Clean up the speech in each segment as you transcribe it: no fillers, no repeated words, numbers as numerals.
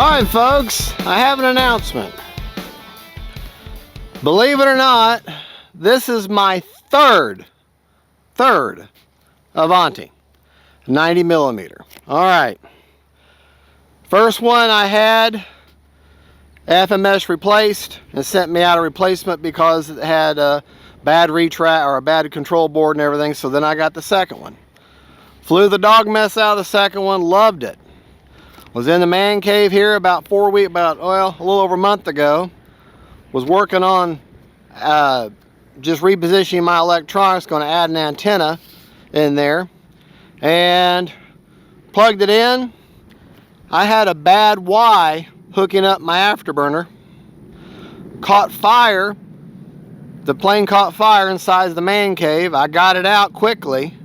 Alright folks, I have an announcement. Believe it or not, this is my third Avanti 90mm. Alright, first one I had FMS replaced and sent me out a replacement because it had a bad retract or a bad control board and everything. So then I got the second one. Flew the dog mess out of the second one, loved it. Was in the man cave here about a little over a month ago. Was working on just repositioning my electronics, going to add an antenna in there, and plugged it in. I had a bad Y hooking up my afterburner. Caught fire. The plane caught fire inside the man cave. I got it out quickly.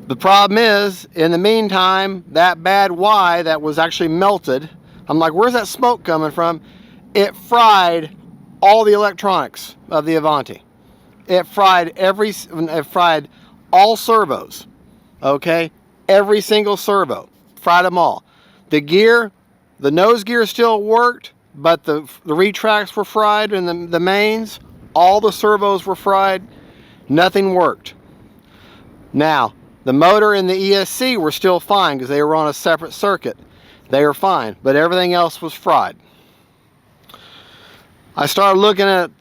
The problem is, in the meantime, that bad Y that was actually melted, I'm like, where's that smoke coming from? It fried all the electronics of the Avanti. It fried all servos, okay? Every single servo, fried them all. The gear, the nose gear still worked, but the retracts were fried and the mains, all the servos were fried, nothing worked. Now, the motor and the ESC were still fine because they were on a separate circuit. They were fine, but everything else was fried. I started looking at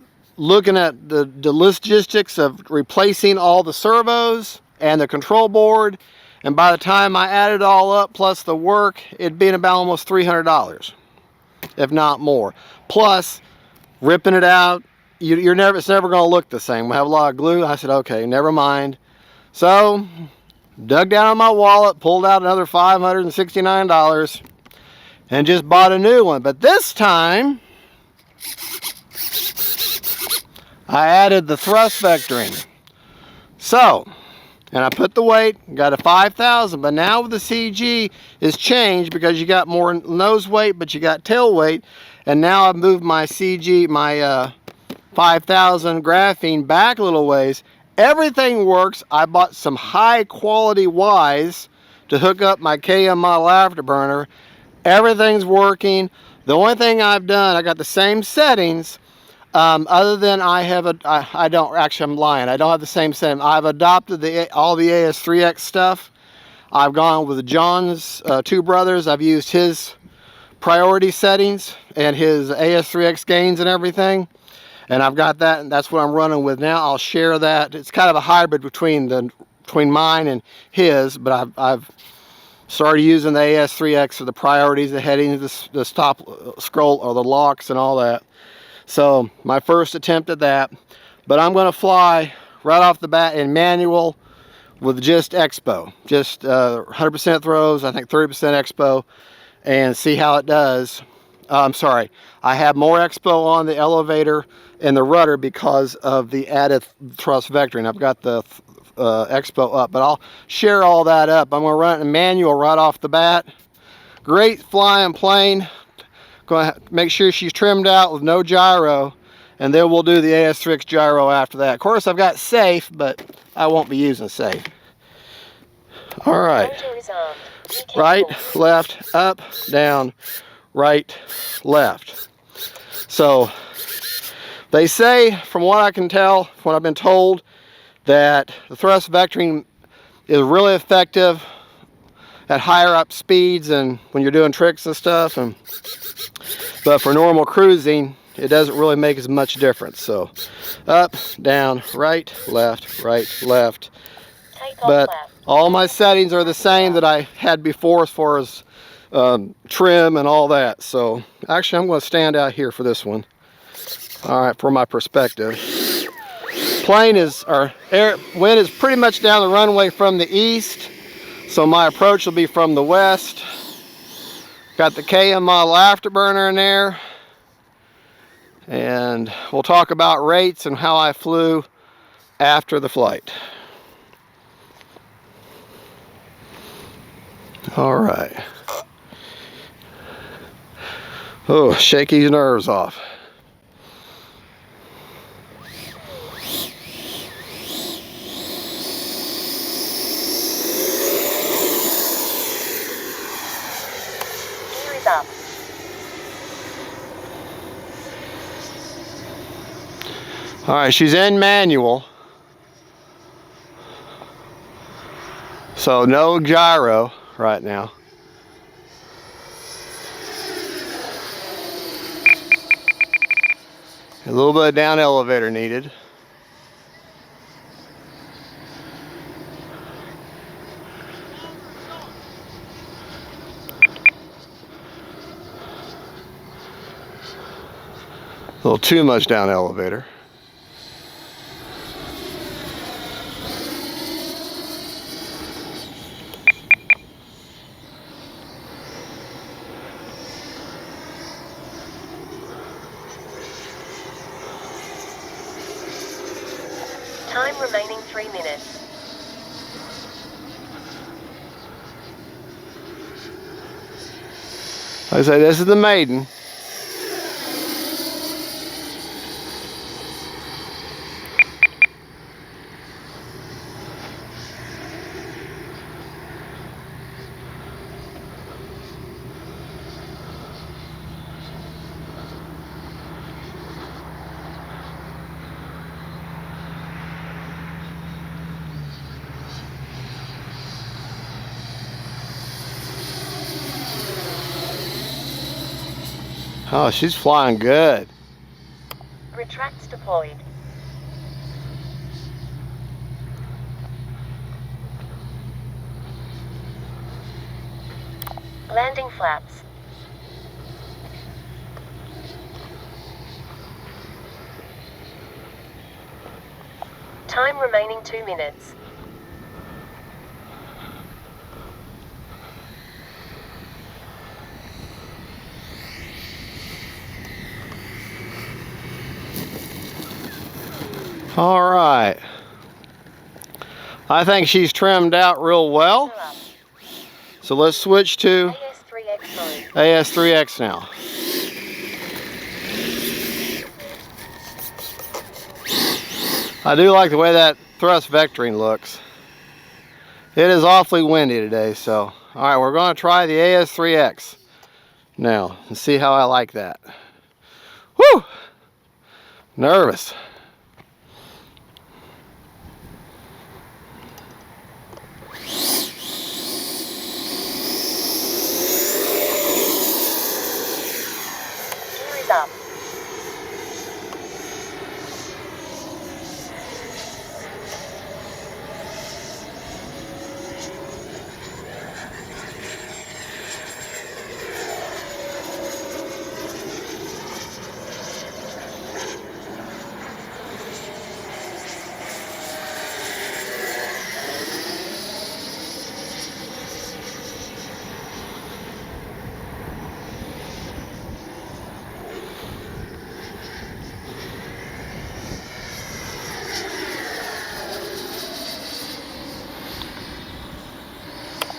the logistics of replacing all the servos and the control board, and by the time I added it all up plus the work, it'd been about almost $300, if not more. Plus, ripping it out, it's never going to look the same. We have a lot of glue. I said, okay, never mind. So, dug down on my wallet, pulled out another $569, and just bought a new one. But this time, I added the thrust vectoring. So, and I put the weight, got a 5,000, but now with the CG is changed because you got more nose weight, but you got tail weight, and now I've moved my CG, my 5,000 graphene back a little ways. Everything works. I bought some high quality Ys to hook up my KM model afterburner. Everything's working. The only thing I've done, I got the same settings, other than I don't, actually I'm lying, I don't have the same setting. I've adopted all the AS3X stuff. I've gone with John's two brothers. I've used his priority settings and his AS3X gains and everything. And I've got that, and that's what I'm running with now. I'll share that. It's kind of a hybrid between mine and his, but I've started using the AS3X for the priorities, the headings, the stop scroll, or the locks and all that. So my first attempt at that, but I'm going to fly right off the bat in manual with just Expo, just 100% throws, I think 30% Expo, and see how it does. I'm sorry, I have more Expo on the elevator and the rudder because of the added thrust vectoring. I've got the Expo up, but I'll share all that up. I'm going to run it in manual right off the bat. Great flying plane. Going to make sure she's trimmed out with no gyro, and then we'll do the AS3X gyro after that. Of course, I've got safe, but I won't be using safe. All right. Right, left, up, down, right, left. So they say, from what I can tell, from what I've been told, that the thrust vectoring is really effective at higher up speeds and when you're doing tricks and stuff. But for normal cruising, it doesn't really make as much difference. So up, down, right, left. But all my settings are the same that I had before as far as trim and all that. So actually I'm going to stand out here for this one. All right, for my perspective. Wind is pretty much down the runway from the east, so my approach will be from the west. Got the KM model afterburner in there, and we'll talk about rates and how I flew after the flight. All right. Oh, shake these nerves off. Up. All right, she's in manual. So no gyro right now. A little bit of down elevator needed. A little too much down elevator. Time remaining 3 minutes. Like I say, this is the Maiden. Oh, she's flying good. Retracts deployed. Landing flaps. Time remaining 2 minutes. All right. I think she's trimmed out real well. So let's switch to AS3X now. I do like the way that thrust vectoring looks. It is awfully windy today, so all right, we're going to try the AS3X now and see how I like that. Whew! Nervous. Up.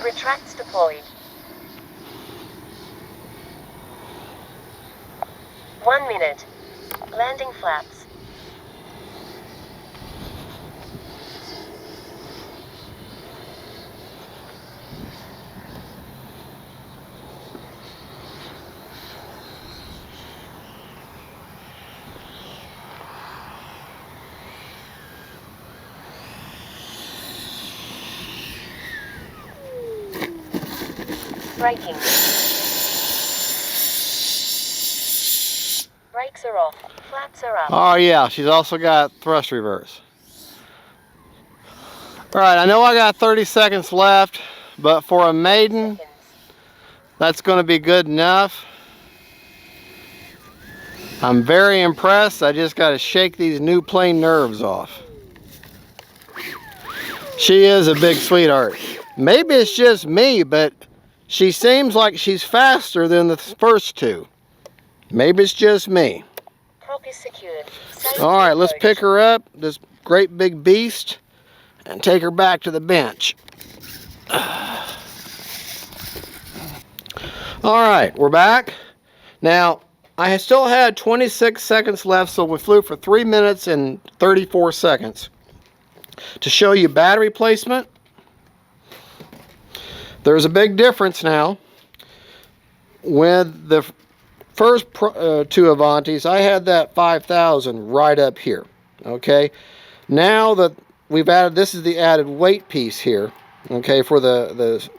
Retracts deployed. 1 minute. Landing flaps. Braking. Brakes are off. Flaps are up. Oh yeah, she's also got thrust reverse. All right, I know I got 30 seconds left, but for a Maiden, that's going to be good enough. I'm very impressed. I just got to shake these new plane nerves off. She is a big sweetheart. Maybe it's just me, but she seems like she's faster than the first two. Maybe it's just me. Prop is secured. All right, let's pick her up, this great big beast, and take her back to the bench. All right, we're back. Now, I still had 26 seconds left, so we flew for 3 minutes and 34 seconds. To show you battery placement, there's a big difference now. With the first two Avantis, I had that 5000 right up here. Okay, now that we've added, this is the added weight piece here, okay, for the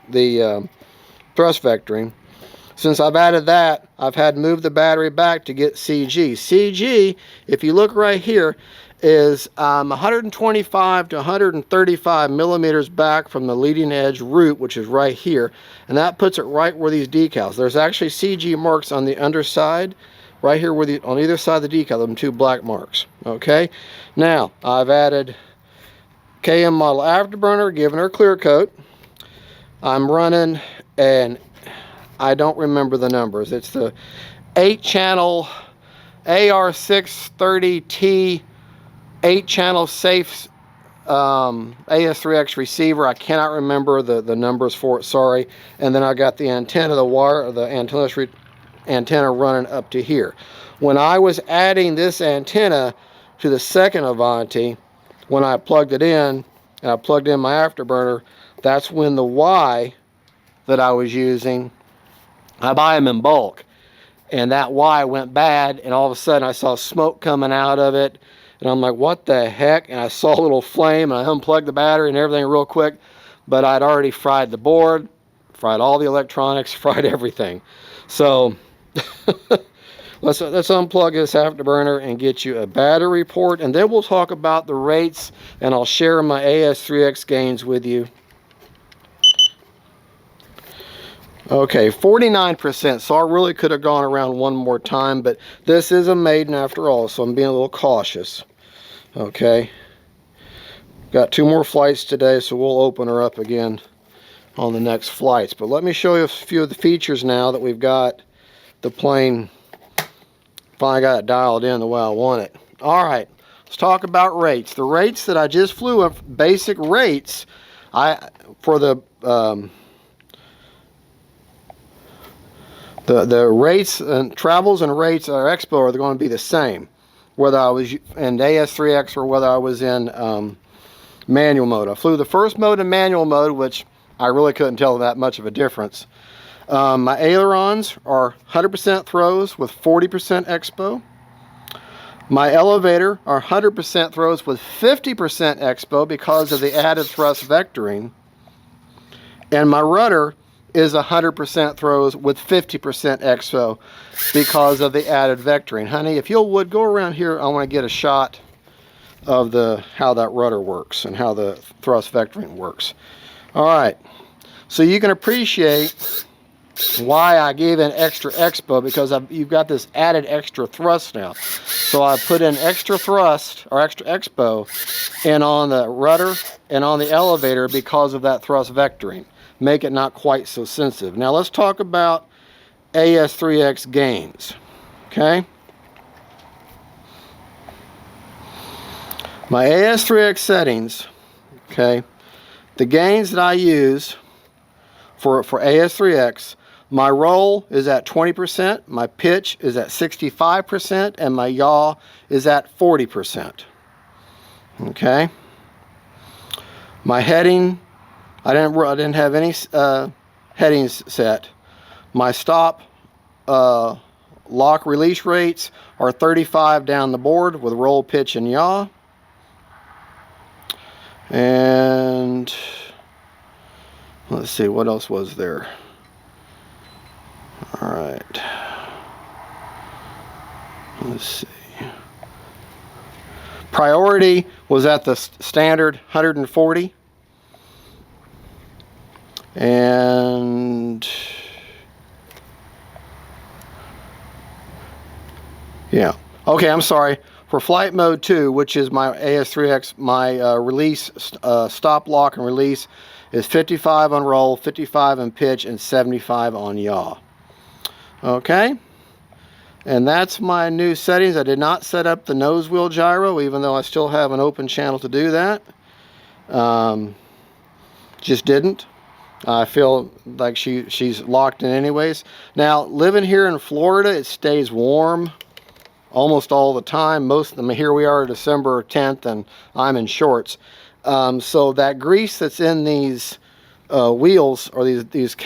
thrust vectoring. Since I've added that, I've had to move the battery back to get CG. CG, if you look right here, is 125 to 135 millimeters back from the leading edge root, which is right here, and that puts it right where these decals. There's actually CG marks on the underside, right here where on either side of the decal, them two black marks. Okay, now I've added KM model afterburner, giving her clear coat. I'm running an, I don't remember the numbers. It's the 8-channel AR630T 8-channel safe AS3X receiver. I cannot remember the numbers for it, sorry. And then I got the antenna, the wire, the antenna running up to here. When I was adding this antenna to the second Avanti, when I plugged it in, and I plugged in my afterburner, that's when the Y that I was using, I buy them in bulk, and that Y went bad, and all of a sudden I saw smoke coming out of it, and I'm like, what the heck? And I saw a little flame, and I unplugged the battery and everything real quick, but I'd already fried the board, fried all the electronics, fried everything. So let's unplug this afterburner and get you a battery report, and then we'll talk about the rates, and I'll share my AS3X gains with you. Okay, 49%, so I really could have gone around one more time, but this is a maiden after all, so I'm being a little cautious. Okay, got 2 more flights today, so we'll open her up again on the next flights. But let me show you a few of the features now that we've got the plane finally got it dialed in the way I want it. All right, let's talk about rates. The rates that I just flew, basic rates, for the rates and travels and rates at our expo are going to be the same, whether I was in AS3X or whether I was in manual mode. I flew the first mode in manual mode, which I really couldn't tell that much of a difference. My ailerons are 100% throws with 40% expo. My elevator are 100% throws with 50% expo because of the added thrust vectoring. And my rudder is 100% throws with 50% expo because of the added vectoring. Honey, if you would go around here, I want to get a shot of how that rudder works and how the thrust vectoring works. All right, so you can appreciate why I gave in extra expo, because you've got this added extra thrust now. So I put in extra thrust or extra expo in on the rudder and on the elevator because of that thrust vectoring. Make it not quite so sensitive. Now let's talk about AS3X gains. Okay, my AS3X settings, okay, the gains that I use for AS3X, my roll is at 20%, my pitch is at 65%, and my yaw is at 40%. Okay, my heading, I didn't have any headings set. My stop lock release rates are 35 down the board with roll, pitch, and yaw. And let's see, what else was there? All right. Let's see. Priority was at the standard 140. And yeah, okay, I'm sorry. For flight mode 2, which is my AS3X, my release, stop, lock, and release is 55 on roll, 55 on pitch, and 75 on yaw. Okay, and that's my new settings. I did not set up the nose wheel gyro, even though I still have an open channel to do that. Just didn't. I feel like she's locked in anyways. Now, living here in Florida, it stays warm almost all the time. Most of them, here we are December 10th, and I'm in shorts. So that grease that's in these wheels or these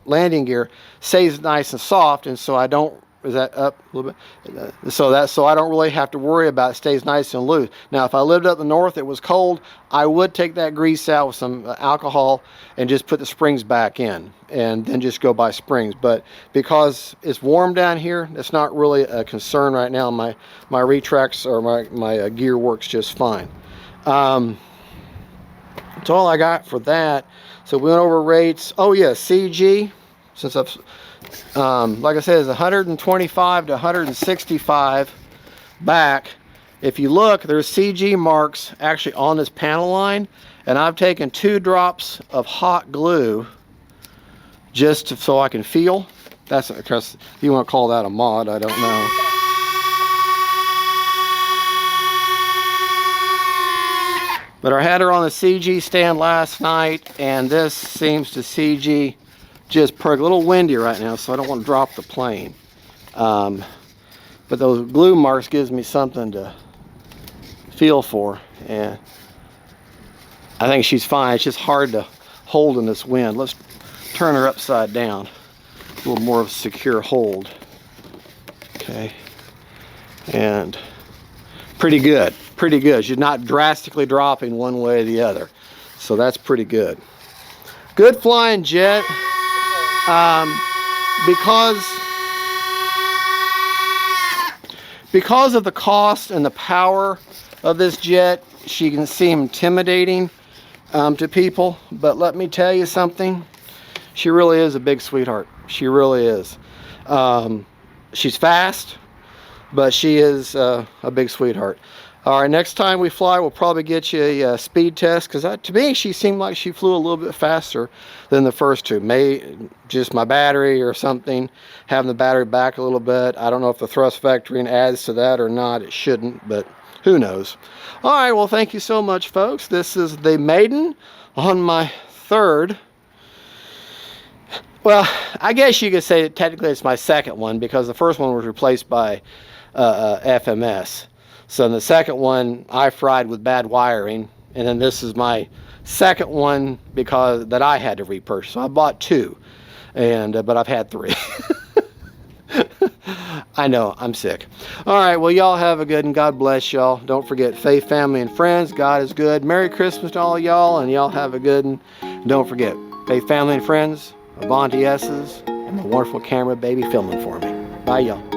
landing gear stays nice and soft, and so I don't Is that up a little bit? So I don't really have to worry about it. It stays nice and loose. Now, if I lived up the north, it was cold, I would take that grease out with some alcohol and just put the springs back in and then just go by springs. But because it's warm down here, it's not really a concern right now. My retracts or my gear works just fine. That's all I got for that. So we went over rates. Oh yeah, CG, since I've like I said, it's 125 to 165 back. If you look, there's CG marks actually on this panel line, and I've taken 2 drops of hot glue just so I can feel. That's because you want to call that a mod, I don't know. But I had her on the CG stand last night, and this seems to CG just a little windy right now, so I don't want to drop the plane. But those glue marks gives me something to feel for, and I think she's fine. It's just hard to hold in this wind. Let's turn her upside down. A little more of a secure hold. Okay. And pretty good. Pretty good. She's not drastically dropping one way or the other. So that's pretty good. Good flying jet. Because of the cost and the power of this jet, she can seem intimidating to people. But let me tell you something. She really is a big sweetheart. She really is. She's fast, but she is a big sweetheart. All right, next time we fly, we'll probably get you a speed test, because to me, she seemed like she flew a little bit faster than the first two. Just my battery or something, having the battery back a little bit. I don't know if the thrust vectoring adds to that or not. It shouldn't, but who knows. All right, well, thank you so much, folks. This is the Maiden on my 3rd. Well, I guess you could say that technically it's my 2nd one, because the first one was replaced by FMS. So in the 2nd one, I fried with bad wiring, and then this is my 2nd one because that I had to repurchase. So I bought 2, and but I've had 3. I know, I'm sick. All right, well, y'all have a good, and God bless y'all. Don't forget faith, family, and friends. God is good. Merry Christmas to all y'all, and y'all have a good, and don't forget faith, family, and friends, Avanti S's, and the wonderful camera baby filming for me. Bye, y'all.